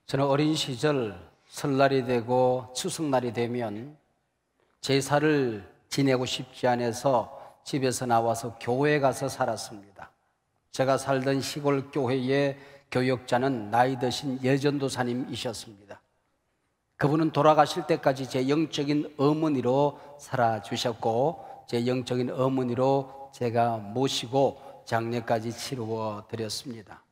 저는 어린 시절 설날이 되고 추석날이 되면 제사를 지내고 싶지 않아서 집에서 나와서 교회에 가서 살았습니다. 제가 살던 시골 교회의 교역자는 나이 드신 예전도사님이셨습니다. 그분은 돌아가실 때까지 제 영적인 어머니로 살아주셨고 제 영적인 어머니로 제가 모시고 장례까지 치루어 드렸습니다.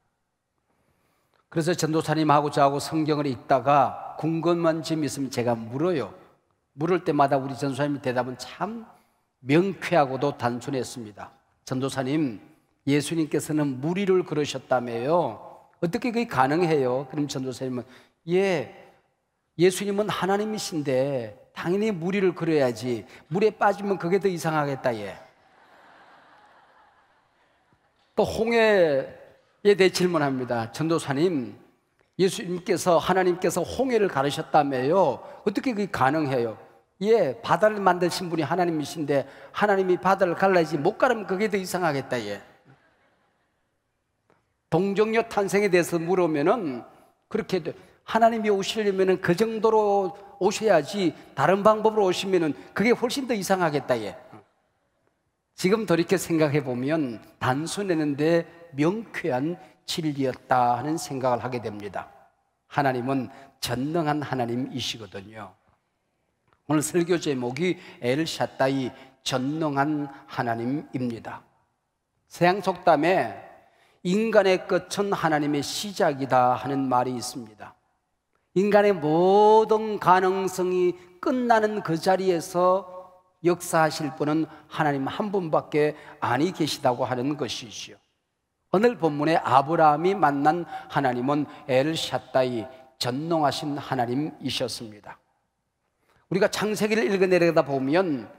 그래서 전도사님하고 저하고 성경을 읽다가 궁금한 점이 있으면 제가 물어요. 물을 때마다 우리 전도사님의 대답은 참 명쾌하고도 단순했습니다. 전도사님, 예수님께서는 무리를 걸으셨다며요. 어떻게 그게 가능해요? 그럼 전도사님은 예수님은 하나님이신데 당연히 무리를 걸어야지. 물에 빠지면 그게 더 이상하겠다. 또 홍해에 대해 질문합니다. 전도사님, 예수님께서 하나님께서 홍해를 가르셨다며요. 어떻게 그게 가능해요? 바다를 만드신 분이 하나님이신데 하나님이 바다를 갈라야지 못 가르면 그게 더 이상하겠다. 동정녀 탄생에 대해서 물으면은 그렇게 하나님이 오시려면은 그 정도로 오셔야지 다른 방법으로 오시면은 그게 훨씬 더 이상하겠다. 지금 돌이켜 생각해 보면 단순했는데 명쾌한 진리였다 하는 생각을 하게 됩니다. 하나님은 전능한 하나님이시거든요. 오늘 설교 제목이 엘샤다이, 전능한 하나님입니다. 서양 속담에 인간의 끝은 하나님의 시작이다 하는 말이 있습니다. 인간의 모든 가능성이 끝나는 그 자리에서 역사하실 분은 하나님 한 분밖에 아니 계시다고 하는 것이지요. 오늘 본문에 아브라함이 만난 하나님은 엘샤다이, 전능하신 하나님이셨습니다. 우리가 창세기를 읽어내려다 보면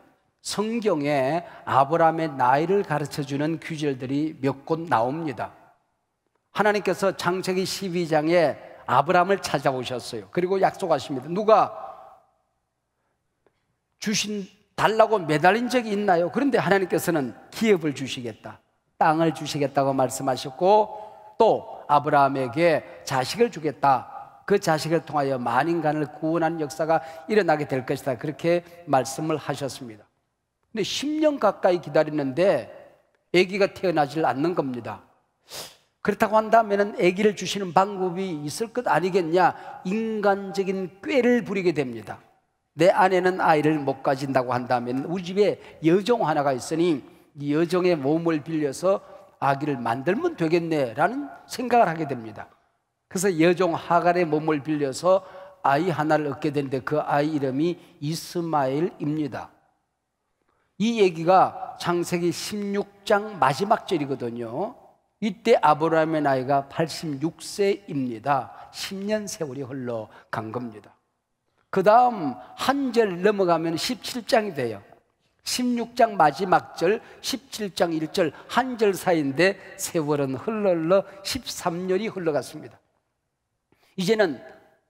성경에 아브라함의 나이를 가르쳐주는 구절들이 몇 곳 나옵니다. 하나님께서 창세기 12장에 아브라함을 찾아오셨어요. 그리고 약속하십니다. 누가 달라고 매달린 적이 있나요? 그런데 하나님께서는 기업을 주시겠다, 땅을 주시겠다고 말씀하셨고 또 아브라함에게 자식을 주겠다, 그 자식을 통하여 만인간을 구원하는 역사가 일어나게 될 것이다, 그렇게 말씀을 하셨습니다. 근데 10년 가까이 기다렸는데 아기가 태어나질 않는 겁니다. 그렇다고 한다면 아기를 주시는 방법이 있을 것 아니겠냐, 인간적인 꾀를 부리게 됩니다. 내 아내는 아이를 못 가진다고 한다면 우리 집에 여종 하나가 있으니 이 여종의 몸을 빌려서 아기를 만들면 되겠네라는 생각을 하게 됩니다. 그래서 여종 하갈의 몸을 빌려서 아이 하나를 얻게 되는데 그 아이 이름이 이스마엘입니다. 이 얘기가 창세기 16장 마지막 절이거든요. 이때 아브라함의 나이가 86세입니다. 10년 세월이 흘러간 겁니다. 그 다음 한 절 넘어가면 17장이 돼요. 16장 마지막 절, 17장 1절 한 절 사이인데 세월은 흘러 13년이 흘러갔습니다. 이제는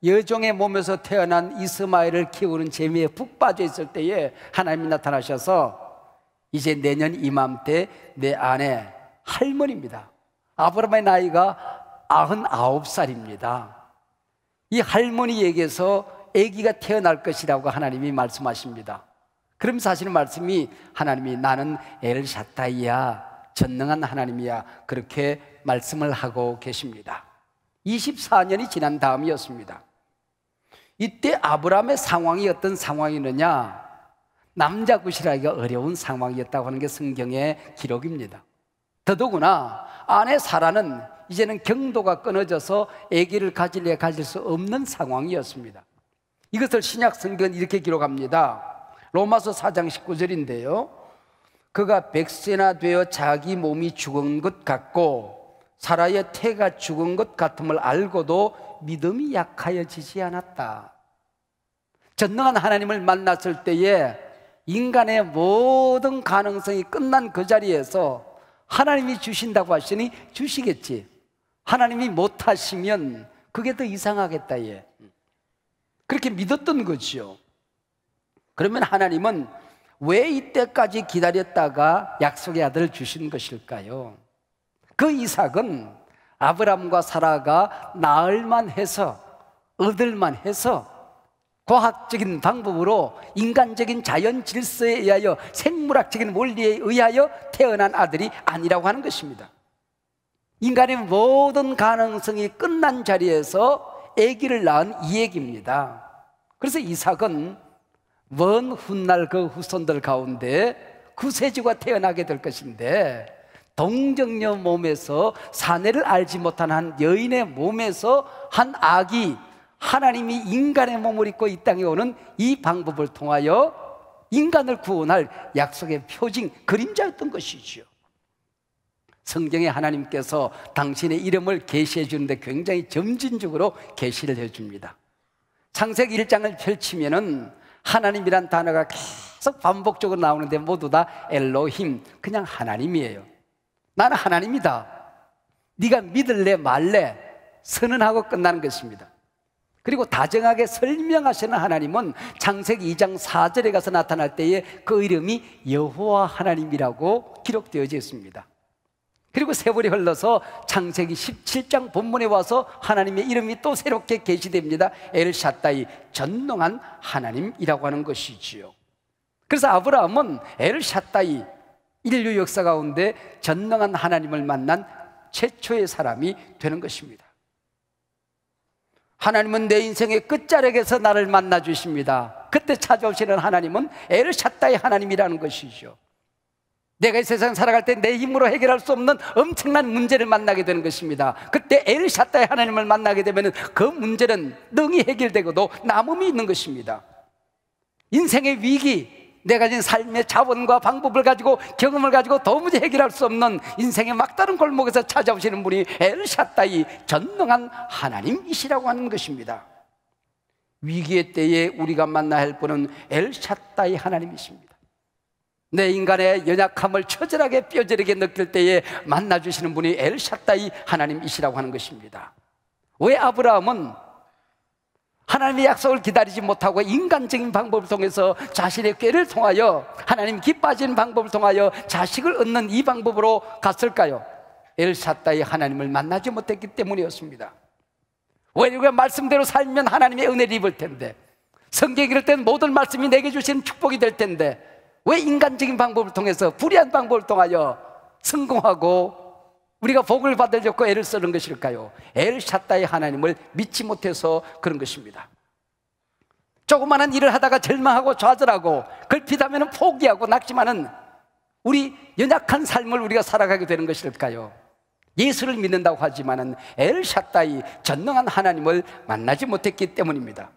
여종의 몸에서 태어난 이스마엘을 키우는 재미에 푹 빠져 있을 때에 하나님이 나타나셔서 이제 내년 이맘때 내 아내 할머니입니다. 아브라함의 나이가 99살입니다. 이 할머니에게서 아기가 태어날 것이라고 하나님이 말씀하십니다. 그럼 사실은 말씀이 하나님이 나는 엘샤다이야, 전능한 하나님이야, 그렇게 말씀을 하고 계십니다. 24년이 지난 다음이었습니다. 이때 아브라함의 상황이 어떤 상황이느냐, 남자 구실하기가 어려운 상황이었다고 하는 게 성경의 기록입니다. 더더구나 아내 사라는 이제는 경도가 끊어져서 아기를 가질래 가질 수 없는 상황이었습니다. 이것을 신약 성경은 이렇게 기록합니다. 로마서 4장 19절인데요 그가 100세나 되어 자기 몸이 죽은 것 같고 사라의 태가 죽은 것 같음을 알고도 믿음이 약하여지지 않았다. 전능한 하나님을 만났을 때에 인간의 모든 가능성이 끝난 그 자리에서 하나님이 주신다고 하시니 주시겠지. 하나님이 못하시면 그게 더 이상하겠다. 그렇게 믿었던 거죠. 그러면 하나님은 왜 이때까지 기다렸다가 약속의 아들을 주신 것일까요? 그 이삭은 아브람과 사라가 낳을만 해서 얻을만 해서 과학적인 방법으로 인간적인 자연 질서에 의하여 생물학적인 원리에 의하여 태어난 아들이 아니라고 하는 것입니다. 인간의 모든 가능성이 끝난 자리에서 아기를 낳은 이 얘기입니다. 그래서 이삭은 먼 훗날 그 후손들 가운데 구세주가 태어나게 될 것인데, 동정녀 몸에서 사내를 알지 못한 한 여인의 몸에서 한 아기, 하나님이 인간의 몸을 입고 이 땅에 오는 이 방법을 통하여 인간을 구원할 약속의 표징, 그림자였던 것이죠. 성경에 하나님께서 당신의 이름을 계시해 주는데 굉장히 점진적으로 계시를 해줍니다. 창세기 1장을 펼치면은 하나님이란 단어가 계속 반복적으로 나오는데 모두 다 엘로힘, 그냥 하나님이에요. 나는 하나님이다, 네가 믿을래 말래 선언하고 끝나는 것입니다. 그리고 다정하게 설명하시는 하나님은 창세기 2장 4절에 가서 나타날 때에 그 이름이 여호와 하나님이라고 기록되어져 있습니다. 그리고 세월이 흘러서 창세기 17장 본문에 와서 하나님의 이름이 또 새롭게 계시됩니다. 엘샤다이, 전능한 하나님이라고 하는 것이지요. 그래서 아브라함은 엘샤다이, 인류 역사 가운데 전능한 하나님을 만난 최초의 사람이 되는 것입니다. 하나님은 내 인생의 끝자락에서 나를 만나 주십니다. 그때 찾아오시는 하나님은 엘샤다이 하나님이라는 것이죠. 내가 이 세상 살아갈 때 내 힘으로 해결할 수 없는 엄청난 문제를 만나게 되는 것입니다. 그때 엘샤다이 하나님을 만나게 되면 그 문제는 능히 해결되고도 남음이 있는 것입니다. 인생의 위기, 내가 가진 삶의 자원과 방법을 가지고, 경험을 가지고 도무지 해결할 수 없는 인생의 막다른 골목에서 찾아오시는 분이 엘샤다이, 전능한 하나님이시라고 하는 것입니다. 위기의 때에 우리가 만나야 할 분은 엘샤다이 하나님이십니다. 내 인간의 연약함을 처절하게 뼈저리게 느낄 때에 만나주시는 분이 엘샤다이 하나님이시라고 하는 것입니다. 왜 아브라함은 하나님의 약속을 기다리지 못하고 인간적인 방법을 통해서 자신의 꾀를 통하여 하나님 기뻐하시는 방법을 통하여 자식을 얻는 이 방법으로 갔을까요? 엘샤다이 하나님을 만나지 못했기 때문이었습니다. 왜 우리가 말씀대로 살면 하나님의 은혜를 입을 텐데, 성경이 이럴 때는 모든 말씀이 내게 주시는 축복이 될 텐데, 왜 인간적인 방법을 통해서, 불의한 방법을 통하여 성공하고 우리가 복을 받으려고 애를 쓰는 것일까요? 엘샤다이 하나님을 믿지 못해서 그런 것입니다. 조그마한 일을 하다가 절망하고 좌절하고 걸핏하면 포기하고 낙심하는 우리 연약한 삶을 우리가 살아가게 되는 것일까요? 예수를 믿는다고 하지만은 엘샤다이, 전능한 하나님을 만나지 못했기 때문입니다.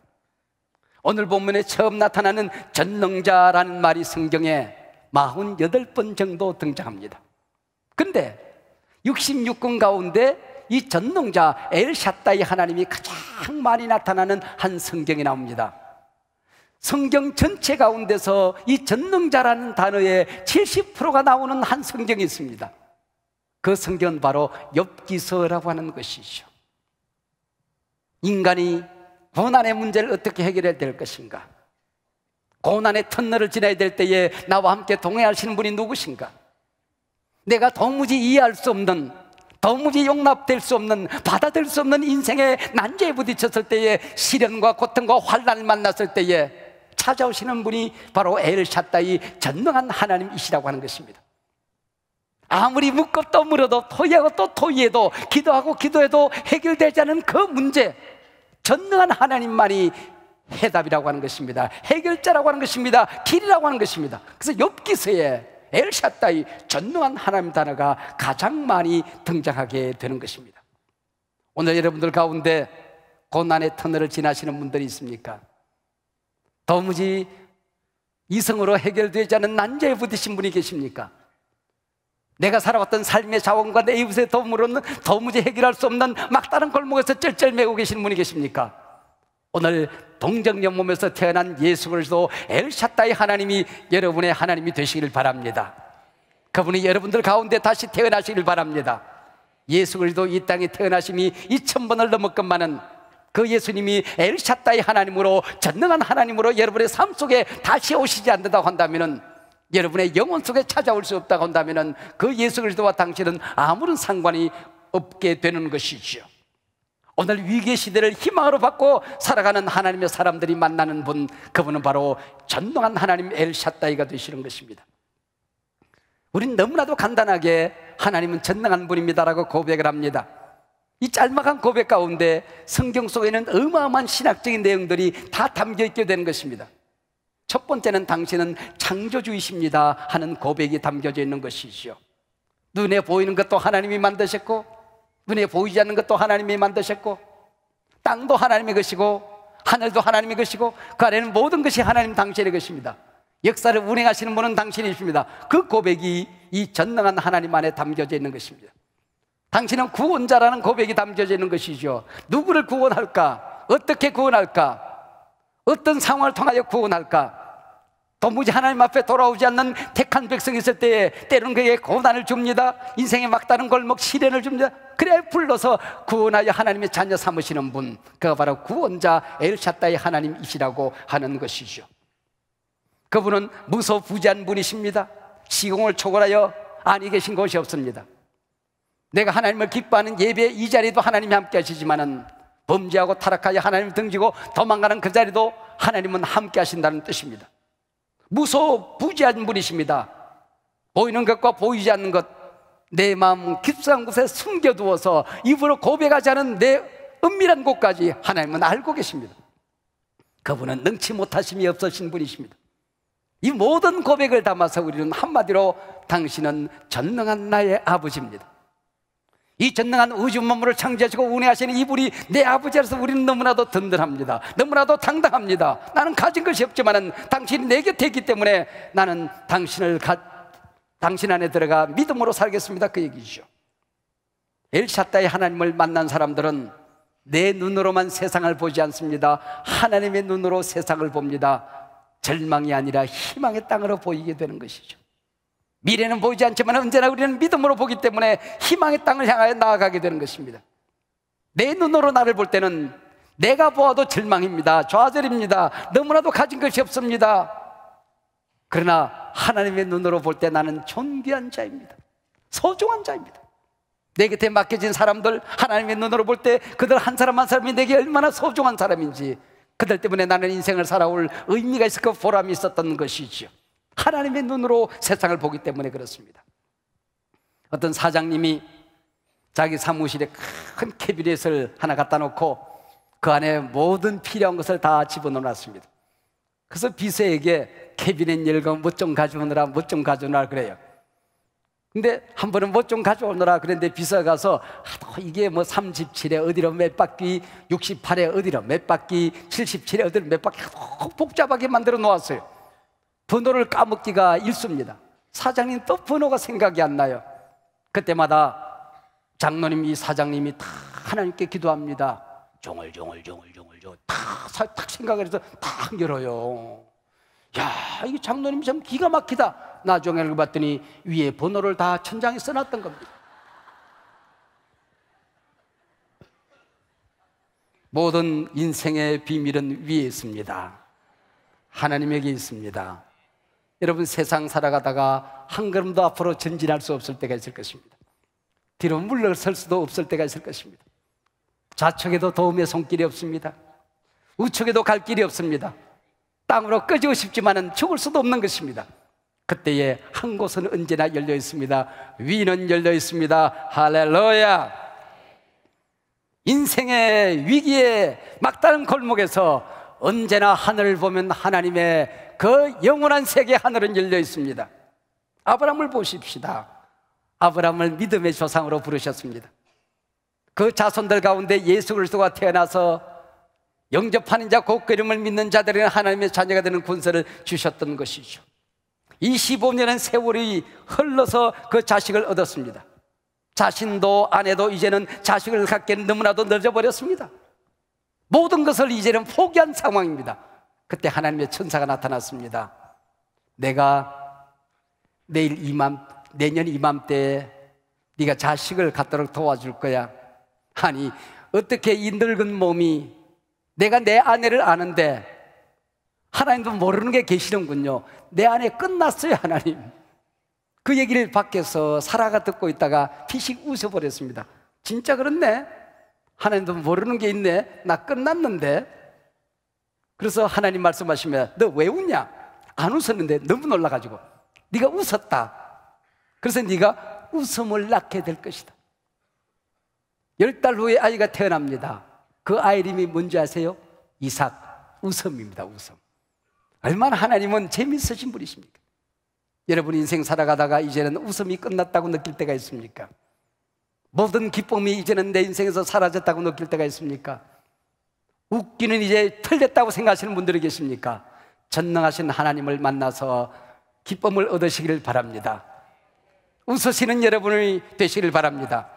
오늘 본문에 처음 나타나는 전능자라는 말이 성경에 48번 정도 등장합니다. 그런데 66권 가운데 이 전능자 엘샤다이 하나님이 가장 많이 나타나는 한 성경이 나옵니다. 성경 전체 가운데서 이 전능자라는 단어의 70%가 나오는 한 성경이 있습니다. 그 성경은 바로 욥기서라고 하는 것이죠. 인간이 고난의 문제를 어떻게 해결해야 될 것인가? 고난의 터널을 지나야 될 때에 나와 함께 동행하시는 분이 누구신가? 내가 도무지 이해할 수 없는, 도무지 용납될 수 없는, 받아들일 수 없는 인생의 난제에 부딪혔을 때에, 시련과 고통과 환난을 만났을 때에 찾아오시는 분이 바로 엘샤다이, 전능한 하나님이시라고 하는 것입니다. 아무리 묻고 또 물어도, 토의하고 또 토의해도, 기도하고 기도해도 해결되지 않은 그 문제, 전능한 하나님만이 해답이라고 하는 것입니다. 해결자라고 하는 것입니다. 길이라고 하는 것입니다. 그래서 욥기서에 엘샤다이, 전능한 하나님 단어가 가장 많이 등장하게 되는 것입니다. 오늘 여러분들 가운데 고난의 터널을 지나시는 분들이 있습니까? 도무지 이성으로 해결되지 않은 난제에 부딪힌 분이 계십니까? 내가 살아왔던 삶의 자원과 내 이웃의 도움으로는 도무지 해결할 수 없는 막다른 골목에서 쩔쩔매고 계시는 분이 계십니까? 오늘 동정녀 몸에서 태어난 예수 그리스도 엘샤다이 하나님이 여러분의 하나님이 되시길 바랍니다. 그분이 여러분들 가운데 다시 태어나시길 바랍니다. 예수 그리스도 이 땅에 태어나심이 2000번을 넘었건만은 그 예수님이 엘샤다이 하나님으로, 전능한 하나님으로 여러분의 삶 속에 다시 오시지 않는다고 한다면, 여러분의 영혼 속에 찾아올 수 없다고 한다면 그 예수 그리스도와 당신은 아무런 상관이 없게 되는 것이죠. 오늘 위기의 시대를 희망으로 받고 살아가는 하나님의 사람들이 만나는 분, 그분은 바로 전능한 하나님 엘샤다이가 되시는 것입니다. 우린 너무나도 간단하게 하나님은 전능한 분입니다라고 고백을 합니다. 이 짤막한 고백 가운데 성경 속에는 어마어마한 신학적인 내용들이 다 담겨 있게 되는 것입니다. 첫 번째는 당신은 창조주이십니다 하는 고백이 담겨져 있는 것이죠. 눈에 보이는 것도 하나님이 만드셨고, 눈에 보이지 않는 것도 하나님이 만드셨고, 땅도 하나님의 것이고, 하늘도 하나님의 것이고, 그 아래는 모든 것이 하나님 당신의 것입니다. 역사를 운행하시는 분은 당신이십니다. 그 고백이 이 전능한 하나님 안에 담겨져 있는 것입니다. 당신은 구원자라는 고백이 담겨져 있는 것이죠. 누구를 구원할까? 어떻게 구원할까? 어떤 상황을 통하여 구원할까? 도무지 하나님 앞에 돌아오지 않는 택한 백성이 있을 때에 때로는 그에게 고난을 줍니다. 인생의 막다른 골목 시련을 줍니다. 그래 불러서 구원하여 하나님의 자녀 삼으시는 분, 그가 바로 구원자 엘샤다이 하나님이시라고 하는 것이죠. 그분은 무소부지한 분이십니다. 시공을 초월하여 아니 계신 곳이 없습니다. 내가 하나님을 기뻐하는 예배 이 자리도 하나님이 함께 하시지만은 범죄하고 타락하여 하나님을 등지고 도망가는 그 자리도 하나님은 함께 하신다는 뜻입니다. 무소부지한 분이십니다. 보이는 것과 보이지 않는 것, 내 마음 깊숙한 곳에 숨겨두어서 입으로 고백하지 않은 내 은밀한 곳까지 하나님은 알고 계십니다. 그분은 능치 못하심이 없으신 분이십니다. 이 모든 고백을 담아서 우리는 한마디로 당신은 전능한 나의 아버지입니다. 이 전능한 우주 만물을 창조하시고 운행하시는 이분이 내 아버지라서 우리는 너무나도 든든합니다. 너무나도 당당합니다. 나는 가진 것이 없지만 당신이 내 곁에 있기 때문에 나는 당신 안에 들어가 믿음으로 살겠습니다, 그 얘기죠. 엘샤다이 하나님을 만난 사람들은 내 눈으로만 세상을 보지 않습니다. 하나님의 눈으로 세상을 봅니다. 절망이 아니라 희망의 땅으로 보이게 되는 것이죠. 미래는 보이지 않지만 언제나 우리는 믿음으로 보기 때문에 희망의 땅을 향하여 나아가게 되는 것입니다. 내 눈으로 나를 볼 때는 내가 보아도 절망입니다. 좌절입니다. 너무나도 가진 것이 없습니다. 그러나 하나님의 눈으로 볼 때 나는 존귀한 자입니다. 소중한 자입니다. 내 곁에 맡겨진 사람들, 하나님의 눈으로 볼 때 그들 한 사람 한 사람이 내게 얼마나 소중한 사람인지, 그들 때문에 나는 인생을 살아올 의미가 있었고 보람이 있었던 것이죠. 하나님의 눈으로 세상을 보기 때문에 그렇습니다. 어떤 사장님이 자기 사무실에 큰 캐비넷을 하나 갖다 놓고 그 안에 모든 필요한 것을 다 집어넣어놨습니다. 그래서 비서에게 캐비넷 열고 뭐 좀 가져오느라 뭐 좀 가져오느라 그래요. 근데 한 번은 뭐 좀 가져오느라 그랬는데 비서가 가서 이게 뭐 37에 어디로 몇 바퀴, 68에 어디로 몇 바퀴, 77에 어디로 몇 바퀴 복잡하게 만들어 놓았어요. 번호를 까먹기가 일쑤입니다. 사장님 또 번호가 생각이 안 나요. 그때마다 장로님이 사장님이 다 하나님께 기도합니다. 종을종을 딱 생각을 해서 딱 열어요. 야, 이게 장로님이 참 기가 막히다. 나중에 알고 봤더니 위에 번호를 다 천장에 써놨던 겁니다. 모든 인생의 비밀은 위에 있습니다. 하나님에게 있습니다. 여러분, 세상 살아가다가 한 걸음도 앞으로 전진할 수 없을 때가 있을 것입니다. 뒤로 물러설 수도 없을 때가 있을 것입니다. 좌측에도 도움의 손길이 없습니다. 우측에도 갈 길이 없습니다. 땅으로 꺼지고 싶지만은 죽을 수도 없는 것입니다. 그때에 한 곳은 언제나 열려 있습니다. 위는 열려 있습니다. 할렐루야. 인생의 위기의 막다른 골목에서 언제나 하늘을 보면 하나님의 그 영원한 세계 하늘은 열려 있습니다. 아브라함을 보십시다. 아브라함을 믿음의 조상으로 부르셨습니다. 그 자손들 가운데 예수 그리스도가 태어나서 영접하는 자, 곧 이름을 믿는 자들에게 하나님의 자녀가 되는 군세를 주셨던 것이죠. 25년의 세월이 흘러서 그 자식을 얻었습니다. 자신도 아내도 이제는 자식을 갖기에는 너무나도 늦어버렸습니다. 모든 것을 이제는 포기한 상황입니다. 그때 하나님의 천사가 나타났습니다. 내가 내년 이맘때에 네가 자식을 갖도록 도와줄 거야. 아니, 어떻게 이 늙은 몸이, 내가 내 아내를 아는데 하나님도 모르는 게 계시는군요. 내 아내 끝났어요, 하나님. 그 얘기를 밖에서 사라가 듣고 있다가 피식 웃어버렸습니다. 진짜 그렇네. 하나님도 모르는 게 있네. 나 끝났는데. 그래서 하나님 말씀하시면 너 왜 웃냐? 안 웃었는데 너무 놀라가지고 네가 웃었다. 그래서 네가 웃음을 낳게 될 것이다. 10달 후에 아이가 태어납니다. 그 아이 이름이 뭔지 아세요? 이삭. 웃음입니다. 웃음. 얼마나 하나님은 재미있으신 분이십니까? 여러분 인생 살아가다가 이제는 웃음이 끝났다고 느낄 때가 있습니까? 모든 기쁨이 이제는 내 인생에서 사라졌다고 느낄 때가 있습니까? 웃기는 이제 틀렸다고 생각하시는 분들이 계십니까? 전능하신 하나님을 만나서 기쁨을 얻으시길 바랍니다. 웃으시는 여러분이 되시길 바랍니다.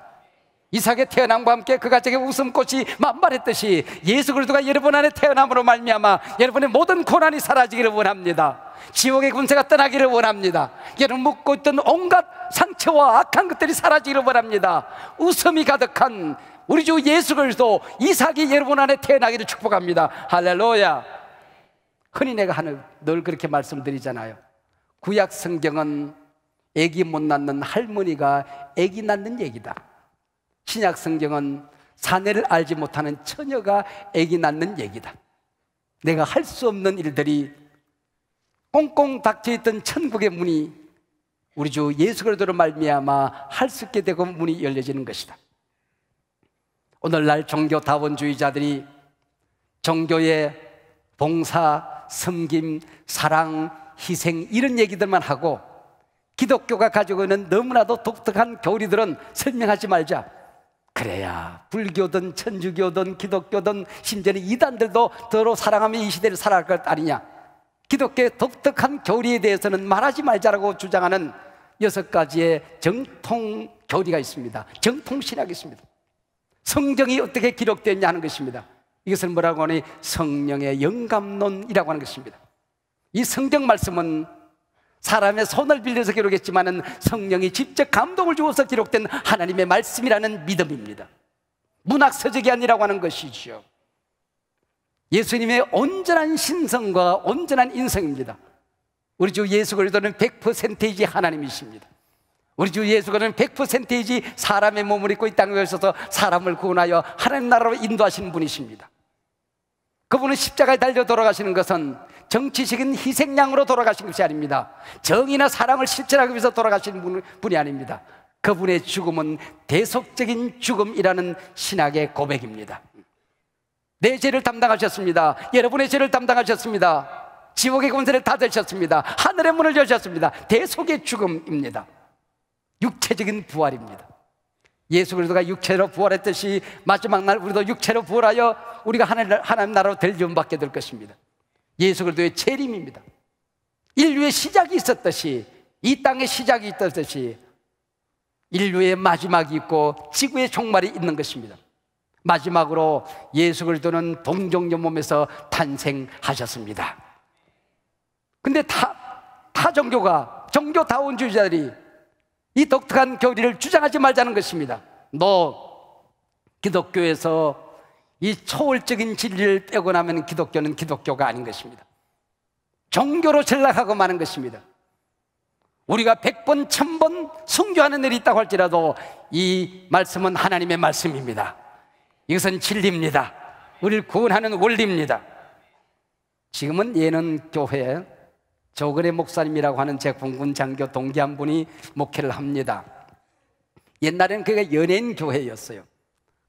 이삭의 태어남과 함께 그 가정의 웃음꽃이 만발했듯이 예수 그리스도가 여러분 안에 태어남으로 말미암아 여러분의 모든 고난이 사라지기를 원합니다. 지옥의 군세가 떠나기를 원합니다. 여러분 묻고 있던 온갖 상처와 악한 것들이 사라지기를 원합니다. 웃음이 가득한 우리 주 예수 그리스도 이삭이 여러분 안에 태어나기를 축복합니다. 할렐루야. 흔히 내가 늘 그렇게 말씀드리잖아요. 구약 성경은 아기 못 낳는 할머니가 아기 낳는 얘기다. 신약 성경은 사내를 알지 못하는 처녀가 아기 낳는 얘기다. 내가 할 수 없는 일들이 꽁꽁 닫혀있던 천국의 문이 우리 주 예수 그리스도로 말미암아 할 수 있게 되고 문이 열려지는 것이다. 오늘날 종교다원주의자들이 종교의 봉사, 섬김, 사랑, 희생 이런 얘기들만 하고 기독교가 가지고 있는 너무나도 독특한 교리들은 설명하지 말자. 그래야 불교든 천주교든 기독교든 심지어는 이단들도 더러 사랑하며 이 시대를 살아갈 것 아니냐. 기독교의 독특한 교리에 대해서는 말하지 말자라고 주장하는 6가지의 정통 교리가 있습니다. 정통 신학이 있습니다. 성경이 어떻게 기록되었냐 하는 것입니다. 이것을 뭐라고 하니 성령의 영감론이라고 하는 것입니다. 이 성경 말씀은 사람의 손을 빌려서 기록했지만은 성령이 직접 감동을 주어서 기록된 하나님의 말씀이라는 믿음입니다. 문학 서적이 아니라고 하는 것이죠. 예수님의 온전한 신성과 온전한 인성입니다. 우리 주 예수 그리스도는 100%이지 하나님이십니다. 우리 주 예수 그리스도는 100%이지 사람의 몸을 입고 이 땅에 오셔서 사람을 구원하여 하나님 나라로 인도하시는 분이십니다. 그분은 십자가에 달려 돌아가시는 것은 정치적인 희생양으로 돌아가신 것이 아닙니다. 정의나 사랑을 실천하기 위해서 돌아가신 분이 아닙니다. 그분의 죽음은 대속적인 죽음이라는 신학의 고백입니다. 내 죄를 담당하셨습니다. 여러분의 죄를 담당하셨습니다. 지옥의 권세를 닫으셨습니다. 하늘의 문을 여셨습니다. 대속의 죽음입니다. 육체적인 부활입니다. 예수 그리스도가 육체로 부활했듯이 마지막 날 우리도 육체로 부활하여 우리가 하나님 나라로 들림받게 될 것입니다. 예수 그리스도의 재림입니다. 인류의 시작이 있었듯이 이 땅의 시작이 있었듯이 인류의 마지막이 있고 지구의 종말이 있는 것입니다. 마지막으로 예수 그리스도는 동정녀 몸에서 탄생하셨습니다. 근데 타 종교가 종교다원주의자들이 이 독특한 교리를 주장하지 말자는 것입니다. 너 기독교에서 이 초월적인 진리를 빼고 나면 기독교는 기독교가 아닌 것입니다. 종교로 전락하고 마는 것입니다. 우리가 100번, 1000번 순교하는 일이 있다고 할지라도 이 말씀은 하나님의 말씀입니다. 이것은 진리입니다. 우리를 구원하는 원리입니다. 지금은 예능교회 조근의 목사님이라고 하는 제 공군 장교 동기 한 분이 목회를 합니다. 옛날에는 그게 연예인 교회였어요.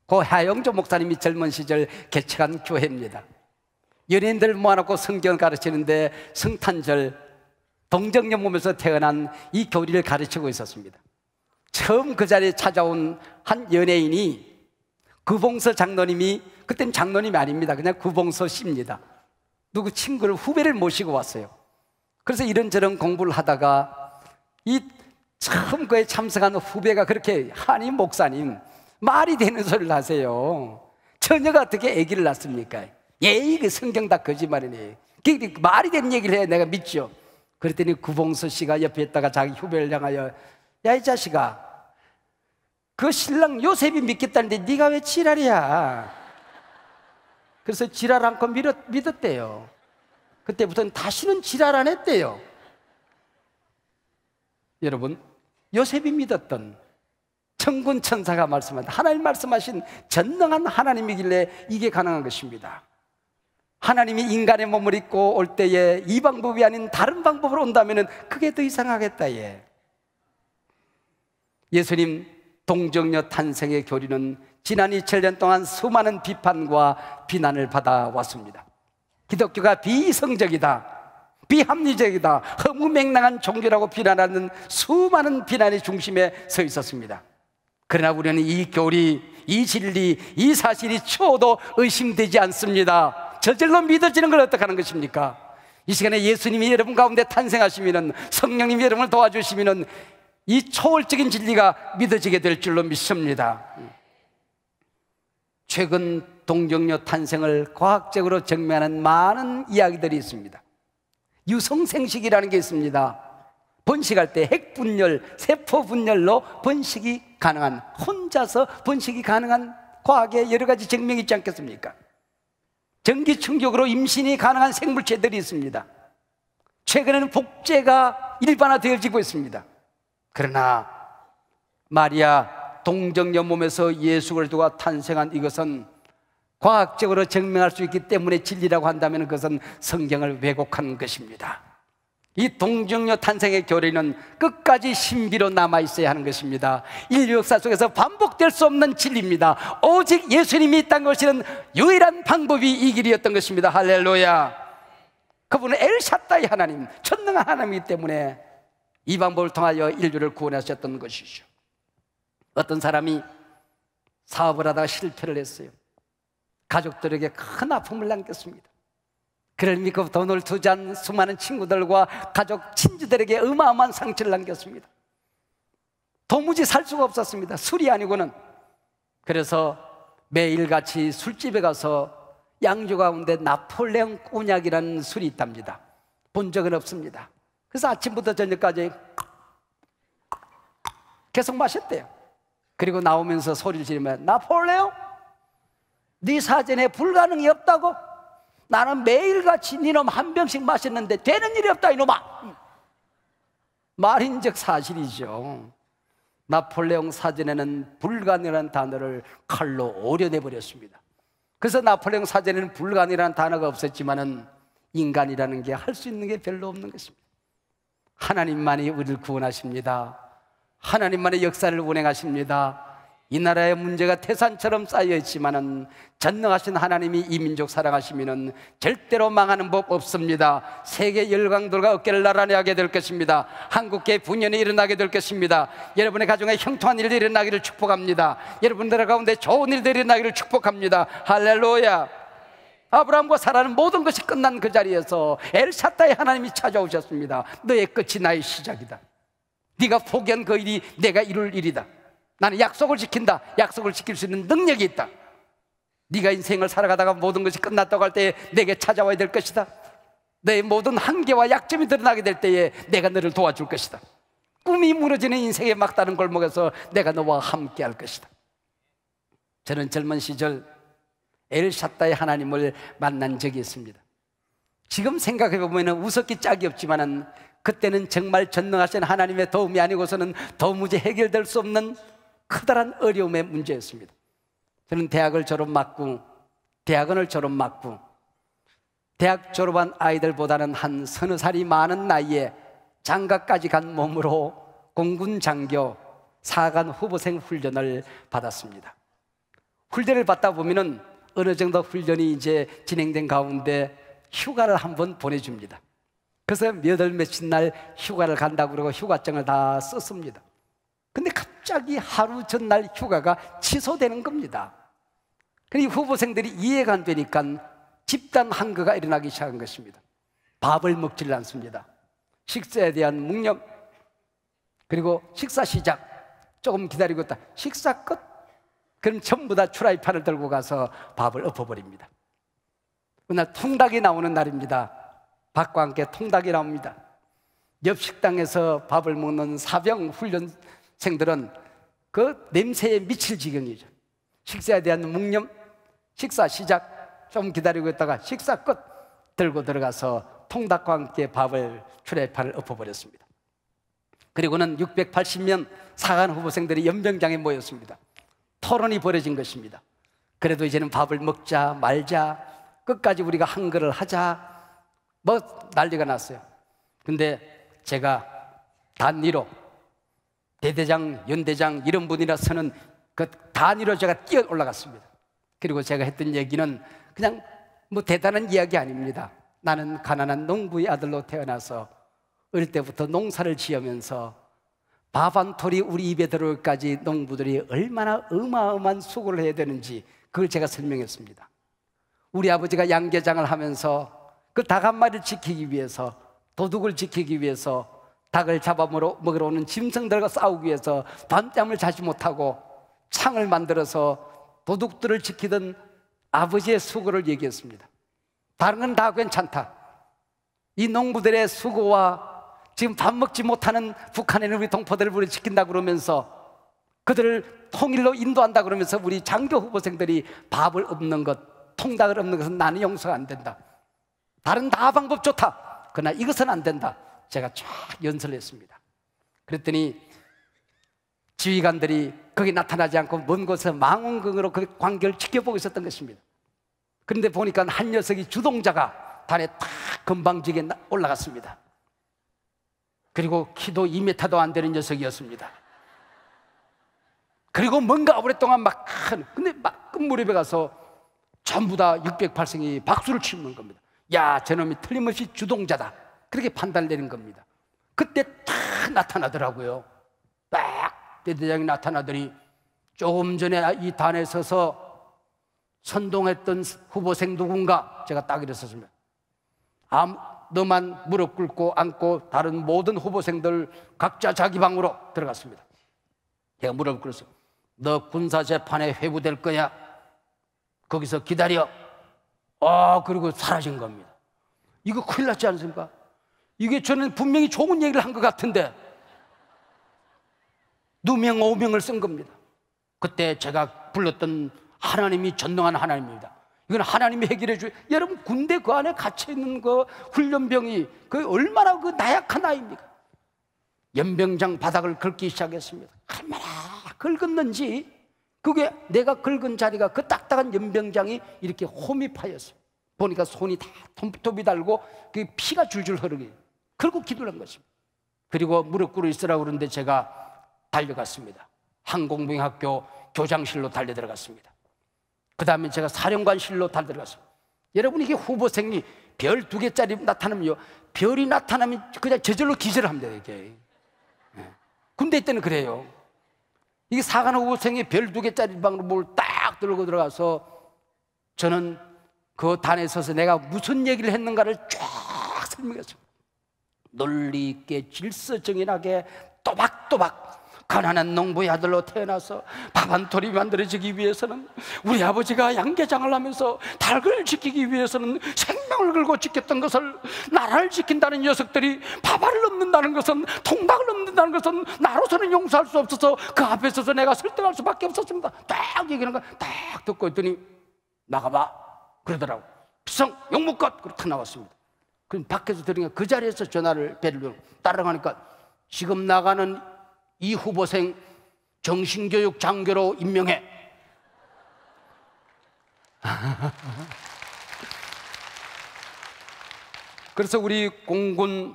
그 하영조 목사님이 젊은 시절 개척한 교회입니다. 연예인들 모아놓고 성경 가르치는데 성탄절 동정녀 몸에서 태어난 이 교리를 가르치고 있었습니다. 처음 그 자리에 찾아온 한 연예인이 구봉서 장로님이, 그때는 장로님이 아닙니다. 그냥 구봉서 씨입니다. 누구 친구를, 후배를 모시고 왔어요. 그래서 이런저런 공부를 하다가 이 처음 그에 참석한 후배가 그렇게, 아니 목사님 말이 되는 소리를 하세요. 처녀가 어떻게 아기를 낳습니까? 이게 성경 다 거짓말이네. 말이 되는 얘기를 해야 내가 믿죠. 그랬더니 구봉서 씨가 옆에 있다가 자기 후배를 향하여, 야 이 자식아, 그 신랑 요셉이 믿겠다는데 네가 왜 지랄이야? 그래서 지랄 않고 믿었대요. 그때부터는 다시는 지랄 안 했대요. 여러분, 요셉이 믿었던 천군 천사가 말씀한다. 하나님 말씀하신 전능한 하나님이길래 이게 가능한 것입니다. 하나님이 인간의 몸을 입고 올 때에 이 방법이 아닌 다른 방법으로 온다면 그게 더 이상하겠다. 예수님 동정녀 탄생의 교리는 지난 2000년 동안 수많은 비판과 비난을 받아왔습니다. 기독교가 비이성적이다, 비합리적이다, 허무맹랑한 종교라고 비난하는 수많은 비난의 중심에 서 있었습니다. 그러나 우리는 이 교리, 이 진리, 이 사실이 추워도 의심되지 않습니다. 저절로 믿어지는 걸 어떻게 하는 것입니까? 이 시간에 예수님이 여러분 가운데 탄생하시면, 성령님이 여러분을 도와주시면 이 초월적인 진리가 믿어지게 될 줄로 믿습니다. 최근 동정녀 탄생을 과학적으로 증명하는 많은 이야기들이 있습니다. 유성생식이라는 게 있습니다. 번식할 때 핵분열, 세포분열로 번식이 가능한, 혼자서 번식이 가능한 과학의 여러 가지 증명이 있지 않겠습니까? 전기 충격으로 임신이 가능한 생물체들이 있습니다. 최근에는 복제가 일반화되어지고 있습니다. 그러나 마리아 동정녀 몸에서 예수 그리스도가 탄생한 이것은 과학적으로 증명할 수 있기 때문에 진리라고 한다면 그것은 성경을 왜곡한 것입니다. 이 동정녀 탄생의 교리는 끝까지 신비로 남아있어야 하는 것입니다. 인류 역사 속에서 반복될 수 없는 진리입니다. 오직 예수님이 이 땅에 오시는 유일한 방법이 이 길이었던 것입니다. 할렐루야. 그분은 엘샤다이 하나님, 전능한 하나님이기 때문에 이 방법을 통하여 인류를 구원하셨던 것이죠. 어떤 사람이 사업을 하다가 실패를 했어요. 가족들에게 큰 아픔을 남겼습니다. 그를 믿고 돈을 투자한 수많은 친구들과 가족, 친지들에게 어마어마한 상처를 남겼습니다. 도무지 살 수가 없었습니다. 술이 아니고는. 그래서 매일같이 술집에 가서 양주 가운데 나폴레옹 꼬냑이라는 술이 있답니다. 본 적은 없습니다. 그래서 아침부터 저녁까지 계속 마셨대요. 그리고 나오면서 소리를 지르면, 나폴레옹, 네 사전에 불가능이 없다고? 나는 매일같이 니놈 한 병씩 마셨는데 되는 일이 없다 이놈아. 말인즉 사실이죠. 나폴레옹 사전에는 불가능이라는 단어를 칼로 오려내버렸습니다. 그래서 나폴레옹 사전에는 불가능이라는 단어가 없었지만은 인간이라는 게 할 수 있는 게 별로 없는 것입니다. 하나님만이 우리를 구원하십니다. 하나님만의 역사를 운행하십니다. 이 나라의 문제가 태산처럼 쌓여있지만은 전능하신 하나님이 이 민족 사랑하시면은 절대로 망하는 법 없습니다. 세계 열강들과 어깨를 나란히 하게 될 것입니다. 한국계 분연이 일어나게 될 것입니다. 여러분의 가정에 형통한 일들이 일어나기를 축복합니다. 여러분들 가운데 좋은 일들이 일어나기를 축복합니다. 할렐루야. 아브라함과 사라는 모든 것이 끝난 그 자리에서 엘샤다이 하나님이 찾아오셨습니다. 너의 끝이 나의 시작이다. 네가 포기한 그 일이 내가 이룰 일이다. 나는 약속을 지킨다. 약속을 지킬 수 있는 능력이 있다. 네가 인생을 살아가다가 모든 것이 끝났다고 할 때에 내게 찾아와야 될 것이다. 너의 모든 한계와 약점이 드러나게 될 때에 내가 너를 도와줄 것이다. 꿈이 무너지는 인생의 막다른 골목에서 내가 너와 함께 할 것이다. 저는 젊은 시절 엘샤다이 하나님을 만난 적이 있습니다. 지금 생각해보면 웃었기 짝이 없지만은 그때는 정말 전능하신 하나님의 도움이 아니고서는 도무지 해결될 수 없는 커다란 어려움의 문제였습니다. 저는 대학을 졸업 맞고 대학원을 졸업 맞고 대학 졸업한 아이들보다는 한 서너 살이 많은 나이에 장가까지 간 몸으로 공군 장교 4관 후보생 훈련을 받았습니다. 훈련을 받다 보면은 어느 정도 훈련이 이제 진행된 가운데 휴가를 한번 보내줍니다. 그래서 몇 월 며칠 날 휴가를 간다고 그러고 휴가증을 다 썼습니다. 근데 갑자기 하루 전날 휴가가 취소되는 겁니다. 그리고 후보생들이 이해가 안 되니까 집단 항거가 일어나기 시작한 것입니다. 밥을 먹질 않습니다. 식사에 대한 묵념, 그리고 식사 시작, 조금 기다리고 있다, 식사 끝, 그럼 전부 다 프라이팬을 들고 가서 밥을 엎어버립니다. 그날 통닭이 나오는 날입니다. 밥과 함께 통닭이 나옵니다. 옆 식당에서 밥을 먹는 사병 훈련생들은 그 냄새에 미칠 지경이죠. 식사에 대한 묵념, 식사 시작, 좀 기다리고 있다가 식사 끝, 들고 들어가서 통닭과 함께 밥을 프라이팬을 엎어버렸습니다. 그리고는 680명 사관 후보생들이 연병장에 모였습니다. 토론이 벌어진 것입니다. 그래도 이제는 밥을 먹자 말자, 끝까지 우리가 한글을 하자, 뭐 난리가 났어요. 근데 제가 단위로 대대장, 연대장 이런 분이라서는 그 단위로 제가 뛰어 올라갔습니다. 그리고 제가 했던 얘기는 그냥 뭐 대단한 이야기 아닙니다. 나는 가난한 농부의 아들로 태어나서 어릴 때부터 농사를 지으면서 밥 한 톨이 우리 입에 들어올까지 농부들이 얼마나 어마어마한 수고를 해야 되는지 그걸 제가 설명했습니다. 우리 아버지가 양계장을 하면서 그 닭 한 마리를 지키기 위해서, 도둑을 지키기 위해서, 닭을 잡아먹으러 오는 짐승들과 싸우기 위해서 밤잠을 자지 못하고 창을 만들어서 도둑들을 지키던 아버지의 수고를 얘기했습니다. 다른 건 다 괜찮다. 이 농부들의 수고와 지금 밥 먹지 못하는 북한에 있는 우리 동포들을 우리 지킨다 그러면서 그들을 통일로 인도한다 그러면서 우리 장교 후보생들이 밥을 얻는 것, 통닭을 얻는 것은 나는 용서가 안 된다. 다른 다 방법 좋다. 그러나 이것은 안 된다. 제가 쫙 연설을 했습니다. 그랬더니 지휘관들이 거기 나타나지 않고 먼 곳에서 망원경으로 그 광경을 지켜보고 있었던 것입니다. 그런데 보니까 한 녀석이 주동자가 단에 탁 건방지게 올라갔습니다. 그리고 키도 2m도 안 되는 녀석이었습니다. 그리고 뭔가 오랫동안 막 근데 막 끝무렵에 가서 전부 다 608생이 박수를 치는 겁니다. 야, 저놈이 틀림없이 주동자다. 그렇게 판단을 내린 겁니다. 그때 탁 나타나더라고요. 딱 대대장이 나타나더니 조금 전에 이 단에 서서 선동했던 후보생 누군가, 제가 딱 일어섰습니다. 너만 무릎 꿇고 앉고 다른 모든 후보생들 각자 자기 방으로 들어갔습니다. 제가 무릎 꿇었어요. 너 군사재판에 회부될 거야. 거기서 기다려. 그리고 사라진 겁니다. 이거 큰일 났지 않습니까? 이게 저는 분명히 좋은 얘기를 한 것 같은데 누명 오명을 쓴 겁니다. 그때 제가 불렀던 하나님이 전능한 하나님입니다. 이건 하나님이 해결해 주. 여러분, 군대 그 안에 갇혀 있는 그 훈련병이 그 얼마나 그 나약한 아이입니까? 연병장 바닥을 긁기 시작했습니다. 얼마나 긁었는지, 그게 내가 긁은 자리가 그 딱딱한 연병장이 이렇게 홈이 파였어요. 보니까 손이 다 톱이 달고 그 피가 줄줄 흐르게. 그리고 기도를 한 것입니다. 그리고 무릎 꿇어 있으라고 그러는데 제가 달려갔습니다. 항공병학교 교장실로 달려들어갔습니다. 그 다음에 제가 사령관실로 달려들어갔습니다. 여러분, 이게 후보생이 별 2개짜리 나타나면요, 별이 나타나면 그냥 저절로 기절을 합니다. 이게 군대 때는 그래요. 이게 사관 후보생이 별 2개짜리 방으로 뭘 딱 들고 들어가서 저는 그 단에 서서 내가 무슨 얘기를 했는가를 쫙 설명했습니다. 논리 있게 질서정연하게 또박또박 가난한 농부의 아들로 태어나서 밥 한 톨이 만들어지기 위해서는, 우리 아버지가 양계장을 하면서 닭을 지키기 위해서는 생명을 걸고 지켰던 것을, 나라를 지킨다는 녀석들이 밥알을 넘는다는 것은, 통닭을 넘는다는 것은 나로서는 용서할 수 없어서 그 앞에 서서 내가 설득할 수밖에 없었습니다. 딱 얘기하는 거 딱 듣고 있더니 나가봐 그러더라고. 비상 용무껏 그렇게 탁 나왔습니다. 그럼 밖에서 들으니까 그 자리에서 전화를 배를 따라가니까 지금 나가는 이 후보생 정신교육 장교로 임명해. 그래서 우리 공군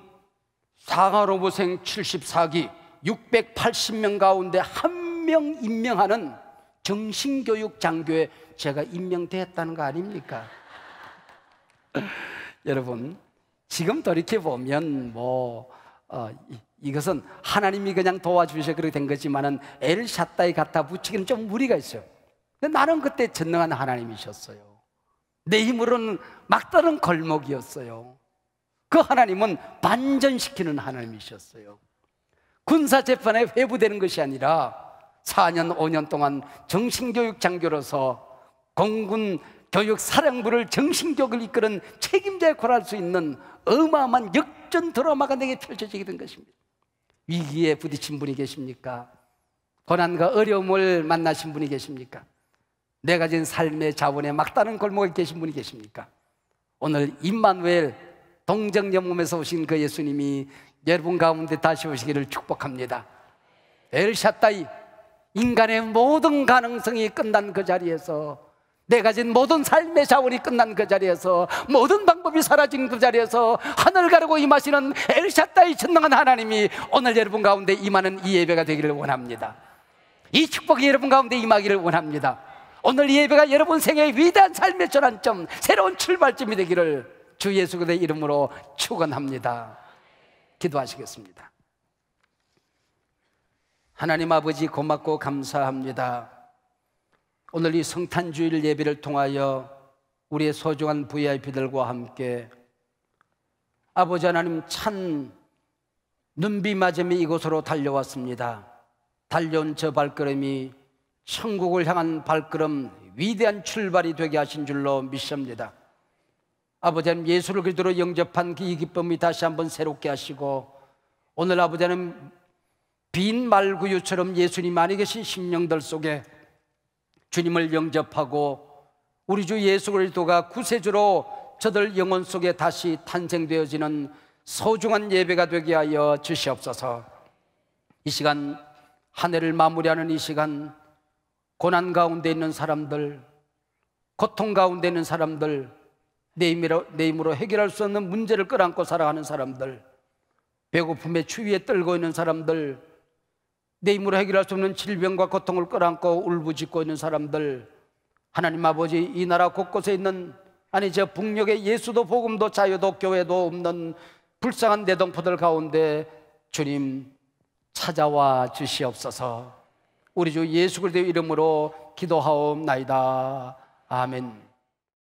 사관 후보생 74기 680명 가운데 한 명 임명하는 정신교육 장교에 제가 임명되었다는 거 아닙니까? 여러분, 지금 돌이켜보면 이것은 하나님이 그냥 도와주셔서 그렇게 된 거지만은 엘샤다이 갖다 붙이기는 좀 무리가 있어요. 근데 나는 그때 전능한 하나님이셨어요. 내 힘으로는 막다른 걸목이었어요. 그 하나님은 반전시키는 하나님이셨어요. 군사재판에 회부되는 것이 아니라 4년 5년 동안 정신교육 장교로서 공군 교육사령부를 정신교육을 이끄는 책임자에 권할 수 있는 어마어마한 역전 드라마가 내게 펼쳐지게 된 것입니다. 위기에 부딪힌 분이 계십니까? 고난과 어려움을 만나신 분이 계십니까? 내가 진 삶의 자원에 막다른 골목에 계신 분이 계십니까? 오늘 임마누엘 동정연몸에서 오신 그 예수님이 여러분 가운데 다시 오시기를 축복합니다. 엘샤다이, 인간의 모든 가능성이 끝난 그 자리에서, 내 가진 모든 삶의 자원이 끝난 그 자리에서, 모든 방법이 사라진 그 자리에서 하늘 가르고 임하시는 엘샤다이 전능한 하나님이 오늘 여러분 가운데 임하는 이 예배가 되기를 원합니다. 이 축복이 여러분 가운데 임하기를 원합니다. 오늘 이 예배가 여러분 생애의 위대한 삶의 전환점, 새로운 출발점이 되기를 주 예수 그리스도의 이름으로 축원합니다. 기도하시겠습니다. 하나님 아버지, 고맙고 감사합니다. 오늘 이 성탄주일 예배를 통하여 우리의 소중한 VIP들과 함께 아버지 하나님 찬 눈비 맞으며 이곳으로 달려왔습니다. 달려온 저 발걸음이 천국을 향한 발걸음, 위대한 출발이 되게 하신 줄로 믿습니다. 아버지 하나님, 예수를 그리스도로 영접한 이 기쁨이 다시 한번 새롭게 하시고, 오늘 아버지 하나님 빈 말구유처럼 예수님 안에 계신 심령들 속에 주님을 영접하고 우리 주 예수 그리스도가 구세주로 저들 영혼 속에 다시 탄생되어지는 소중한 예배가 되게 하여 주시옵소서. 이 시간, 한 해를 마무리하는 이 시간, 고난 가운데 있는 사람들, 고통 가운데 있는 사람들, 내 힘으로 해결할 수 없는 문제를 끌어안고 살아가는 사람들, 배고픔에 추위에 떨고 있는 사람들, 내 힘으로 해결할 수 없는 질병과 고통을 끌어안고 울부짖고 있는 사람들, 하나님 아버지, 이 나라 곳곳에 있는, 아니 저 북녘에 예수도 복음도 자유도 교회도 없는 불쌍한 내동포들 가운데 주님 찾아와 주시옵소서. 우리 주 예수 그리스도의 이름으로 기도하옵나이다. 아멘.